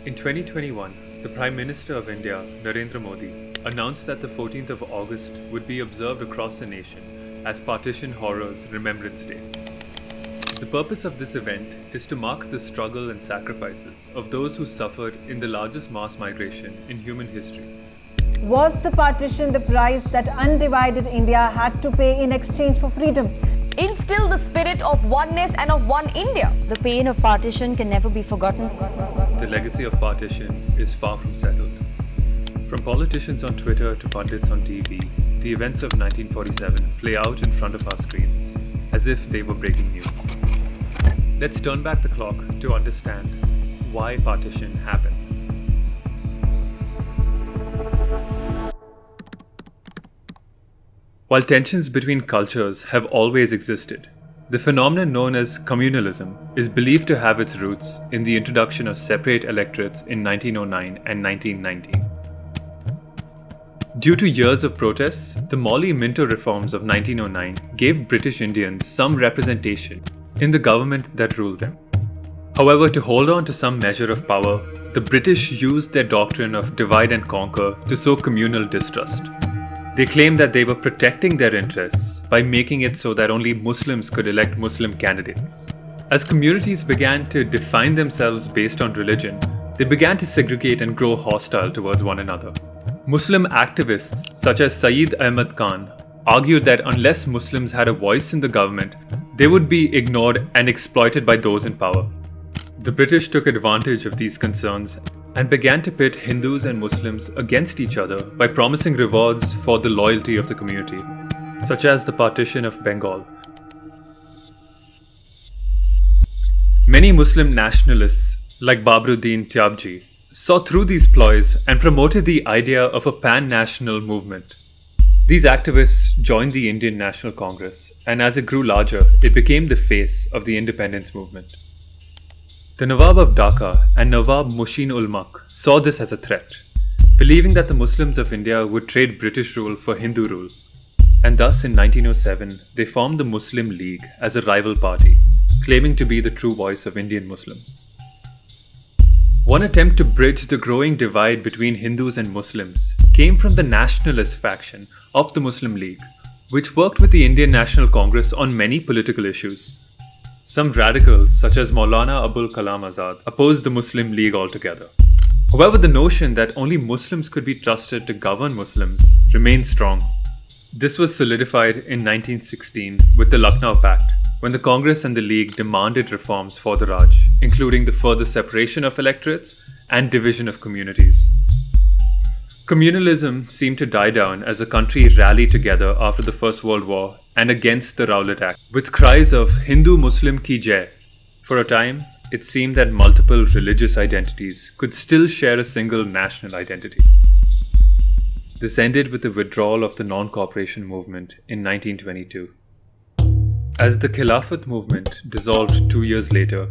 In 2021, the Prime Minister of India, Narendra Modi, announced that the 14th of August would be observed across the nation as Partition Horror's Remembrance Day. The purpose of this event is to mark the struggle and sacrifices of those who suffered in the largest mass migration in human history. Was the partition the price that undivided India had to pay in exchange for freedom? Instill the spirit of oneness and of one India. The pain of partition can never be forgotten. The legacy of partition is far from settled. From politicians on Twitter to pundits on TV, the events of 1947 play out in front of our screens, as if they were breaking news. Let's turn back the clock to understand why partition happened. While tensions between cultures have always existed, the phenomenon known as communalism is believed to have its roots in the introduction of separate electorates in 1909 and 1919. Due to years of protests, the Morley-Minto reforms of 1909 gave British Indians some representation in the government that ruled them. However, to hold on to some measure of power, the British used their doctrine of divide and conquer to sow communal distrust. They claimed that they were protecting their interests by making it so that only Muslims could elect Muslim candidates. As communities began to define themselves based on religion, they began to segregate and grow hostile towards one another. Muslim activists such as Sayyid Ahmad Khan argued that unless Muslims had a voice in the government, they would be ignored and exploited by those in power. The British took advantage of these concerns and began to pit Hindus and Muslims against each other by promising rewards for the loyalty of the community, such as the partition of Bengal. Many Muslim nationalists, like Babruddin Tyabji, saw through these ploys and promoted the idea of a pan-national movement. These activists joined the Indian National Congress, and as it grew larger, it became the face of the independence movement. The Nawab of Dhaka and Nawab Mushin-ul-Mulk saw this as a threat, believing that the Muslims of India would trade British rule for Hindu rule, and thus in 1907 they formed the Muslim League as a rival party, claiming to be the true voice of Indian Muslims. One attempt to bridge the growing divide between Hindus and Muslims came from the nationalist faction of the Muslim League, which worked with the Indian National Congress on many political issues. Some radicals, such as Maulana Abul Kalam Azad, opposed the Muslim League altogether. However, the notion that only Muslims could be trusted to govern Muslims remained strong. This was solidified in 1916 with the Lucknow Pact, when the Congress and the League demanded reforms for the Raj, including the further separation of electorates and division of communities. Communalism seemed to die down as the country rallied together after the First World War and against the Rowlatt Act, with cries of Hindu Muslim ki jai. For a time, it seemed that multiple religious identities could still share a single national identity. This ended with the withdrawal of the non-cooperation movement in 1922. As the Khilafat movement dissolved 2 years later,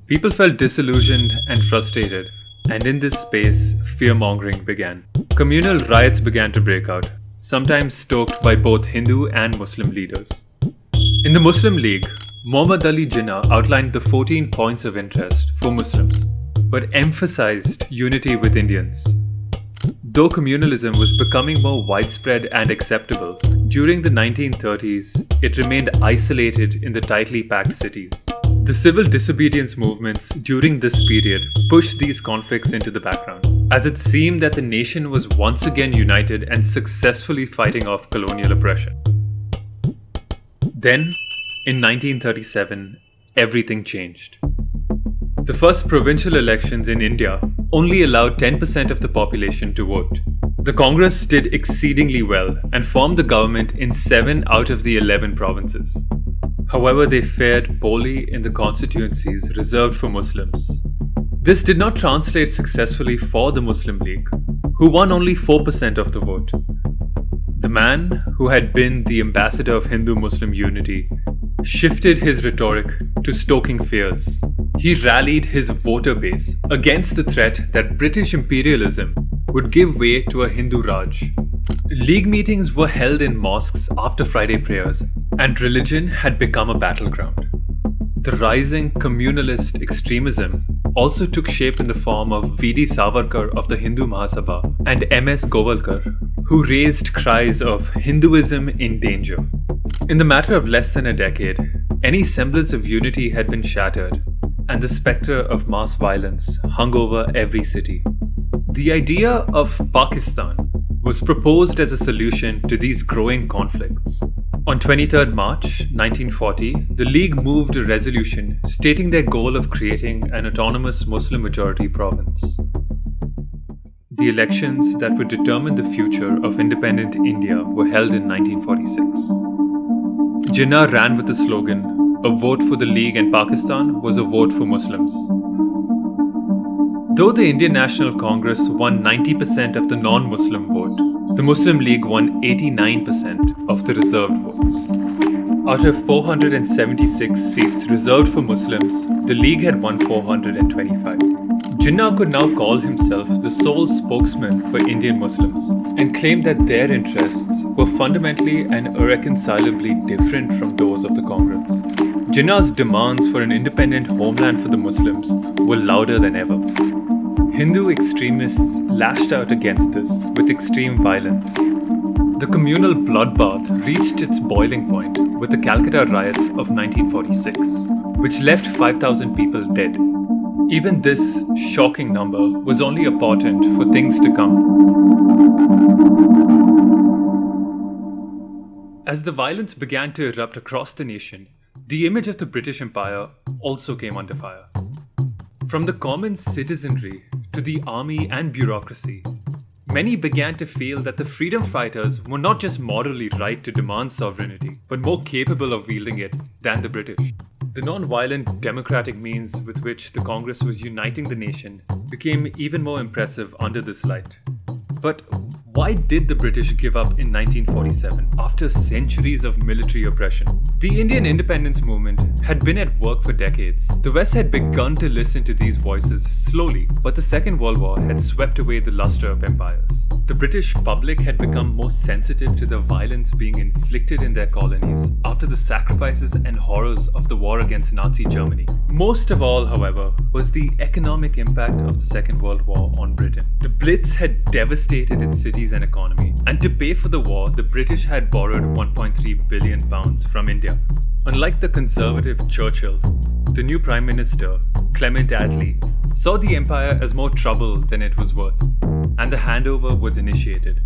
people felt disillusioned and frustrated, and in this space, fear-mongering began. Communal riots began to break out, sometimes stoked by both Hindu and Muslim leaders. In the Muslim League, Muhammad Ali Jinnah outlined the 14 points of interest for Muslims, but emphasized unity with Indians. Though communalism was becoming more widespread and acceptable, during the 1930s, it remained isolated in the tightly packed cities. The civil disobedience movements during this period pushed these conflicts into the background, as it seemed that the nation was once again united and successfully fighting off colonial oppression. Then, in 1937, everything changed. The first provincial elections in India only allowed 10% of the population to vote. The Congress did exceedingly well and formed the government in 7 out of the 11 provinces. However, they fared poorly in the constituencies reserved for Muslims. This did not translate successfully for the Muslim League, who won only 4% of the vote. The man who had been the ambassador of Hindu-Muslim unity shifted his rhetoric to stoking fears. He rallied his voter base against the threat that British imperialism would give way to a Hindu Raj. League meetings were held in mosques after Friday prayers, and religion had become a battleground. The rising communalist extremism also took shape in the form of V.D. Savarkar of the Hindu Mahasabha and M.S. Govalkar, who raised cries of Hinduism in danger. In the matter of less than a decade, any semblance of unity had been shattered, and the spectre of mass violence hung over every city. The idea of Pakistan was proposed as a solution to these growing conflicts. On 23rd March 1940, the League moved a resolution stating their goal of creating an autonomous Muslim-majority province. The elections that would determine the future of independent India were held in 1946. Jinnah ran with the slogan, "A vote for the League and Pakistan was a vote for Muslims." Though the Indian National Congress won 90% of the non-Muslim vote, the Muslim League won 89% of the reserved votes. Out of 476 seats reserved for Muslims, the League had won 425. Jinnah could now call himself the sole spokesman for Indian Muslims and claimed that their interests were fundamentally and irreconcilably different from those of the Congress. Jinnah's demands for an independent homeland for the Muslims were louder than ever. Hindu extremists lashed out against this with extreme violence. The communal bloodbath reached its boiling point with the Calcutta riots of 1946, which left 5,000 people dead. Even this shocking number was only a portent for things to come. As the violence began to erupt across the nation, the image of the British Empire also came under fire. From the common citizenry to the army and bureaucracy, many began to feel that the freedom fighters were not just morally right to demand sovereignty, but more capable of wielding it than the British. The non-violent democratic means with which the Congress was uniting the nation became even more impressive under this light. But why did the British give up in 1947 after centuries of military oppression? The Indian independence movement had been at work for decades. The West had begun to listen to these voices slowly, but the Second World War had swept away the luster of empires. The British public had become more sensitive to the violence being inflicted in their colonies after the sacrifices and horrors of the war against Nazi Germany. Most of all, however, was the economic impact of the Second World War on Britain. The Blitz had devastated its cities and economy, and to pay for the war, the British had borrowed £1.3 billion from India. Unlike the conservative Churchill, the new Prime Minister, Clement Attlee, saw the empire as more trouble than it was worth, and the handover was initiated.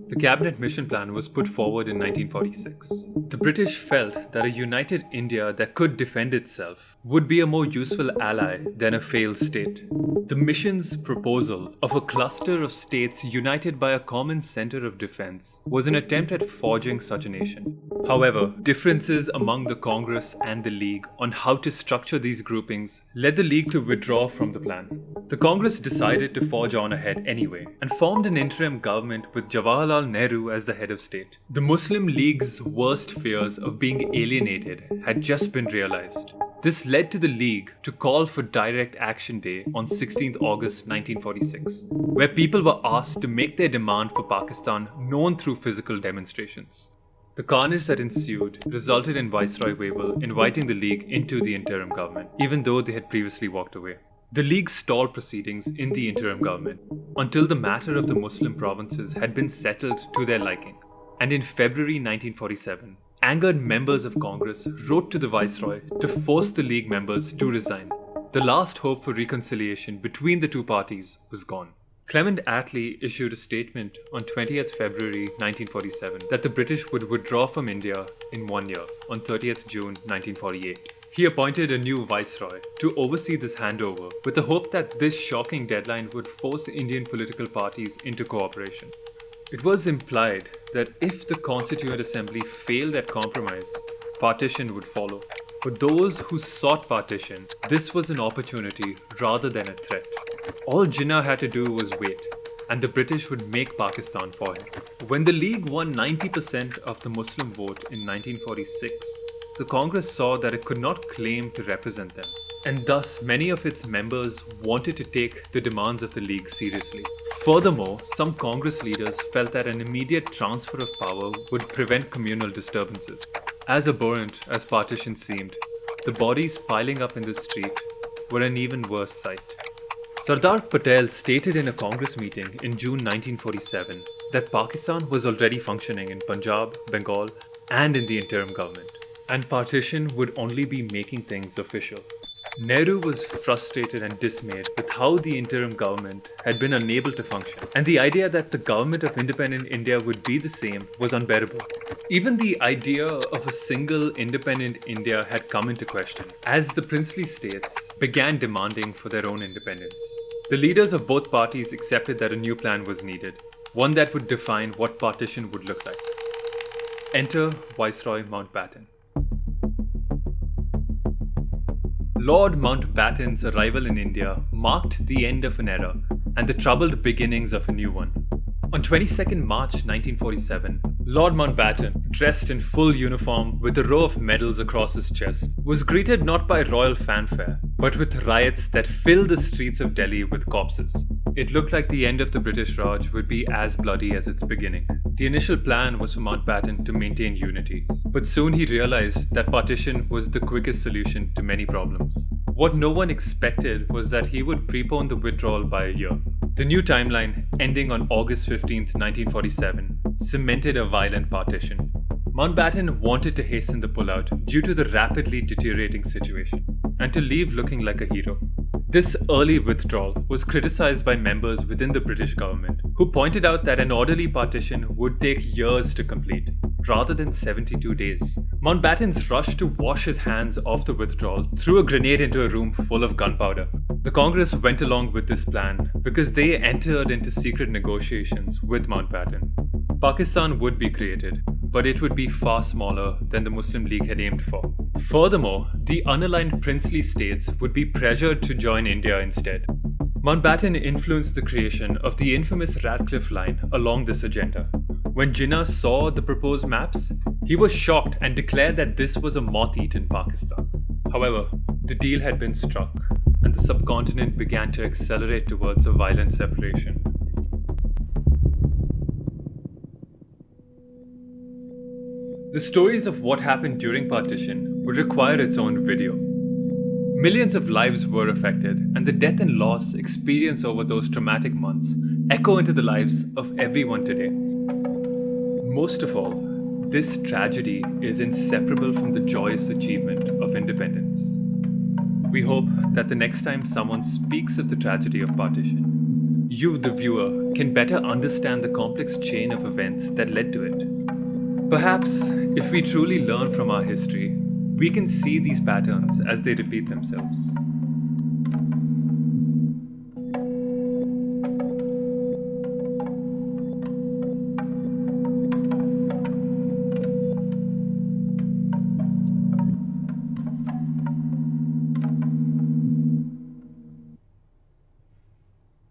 The Cabinet Mission Plan was put forward in 1946. The British felt that a united India that could defend itself would be a more useful ally than a failed state. The mission's proposal of a cluster of states united by a common center of defense was an attempt at forging such a nation. However, differences among the Congress and the League on how to structure these groupings led the League to withdraw from the plan. The Congress decided to forge on ahead anyway and formed an interim government with Jawaharlal Nehru as the head of state. The Muslim League's worst fears of being alienated had just been realized. This led to the League to call for Direct Action Day on 16th August 1946, where people were asked to make their demand for Pakistan known through physical demonstrations. The carnage that ensued resulted in Viceroy Wavell inviting the League into the interim government, even though they had previously walked away. The League stalled proceedings in the interim government until the matter of the Muslim provinces had been settled to their liking. And in February 1947, angered members of Congress wrote to the Viceroy to force the League members to resign. The last hope for reconciliation between the two parties was gone. Clement Attlee issued a statement on 20th February 1947 that the British would withdraw from India in 1 year, on 30th June 1948. He appointed a new viceroy to oversee this handover with the hope that this shocking deadline would force Indian political parties into cooperation. It was implied that if the Constituent Assembly failed at compromise, partition would follow. For those who sought partition, this was an opportunity rather than a threat. All Jinnah had to do was wait, and the British would make Pakistan for him. When the League won 90% of the Muslim vote in 1946, the Congress saw that it could not claim to represent them, and thus many of its members wanted to take the demands of the League seriously. Furthermore, some Congress leaders felt that an immediate transfer of power would prevent communal disturbances. As abhorrent as partition seemed, the bodies piling up in the street were an even worse sight. Sardar Patel stated in a Congress meeting in June 1947 that Pakistan was already functioning in Punjab, Bengal, and in the interim government, and partition would only be making things official. Nehru was frustrated and dismayed with how the interim government had been unable to function, and the idea that the government of independent India would be the same was unbearable. Even the idea of a single independent India had come into question, as the princely states began demanding for their own independence. The leaders of both parties accepted that a new plan was needed, one that would define what partition would look like. Enter Viceroy Mountbatten. Lord Mountbatten's arrival in India marked the end of an era and the troubled beginnings of a new one. On 22nd March 1947, Lord Mountbatten, dressed in full uniform with a row of medals across his chest, was greeted not by royal fanfare, but with riots that filled the streets of Delhi with corpses. It looked like the end of the British Raj would be as bloody as its beginning. The initial plan was for Mountbatten to maintain unity, but soon he realized that partition was the quickest solution to many problems. What no one expected was that he would prepone the withdrawal by a year. The new timeline, ending on August 15, 1947, cemented a violent partition. Mountbatten wanted to hasten the pullout due to the rapidly deteriorating situation, and to leave looking like a hero. This early withdrawal was criticized by members within the British government, who pointed out that an orderly partition would take years to complete, rather than 72 days. Mountbatten's rush to wash his hands off the withdrawal threw a grenade into a room full of gunpowder. The Congress went along with this plan because they entered into secret negotiations with Mountbatten. Pakistan would be created, but it would be far smaller than the Muslim League had aimed for. Furthermore, the unaligned princely states would be pressured to join India instead. Mountbatten influenced the creation of the infamous Radcliffe Line along this agenda. When Jinnah saw the proposed maps, he was shocked and declared that this was a moth-eaten Pakistan. However, the deal had been struck, and the subcontinent began to accelerate towards a violent separation. The stories of what happened during partition would require its own video. Millions of lives were affected, and the death and loss experienced over those traumatic months echo into the lives of everyone today. Most of all, this tragedy is inseparable from the joyous achievement of independence. We hope that the next time someone speaks of the tragedy of partition, you, the viewer, can better understand the complex chain of events that led to it. Perhaps, if we truly learn from our history, we can see these patterns as they repeat themselves.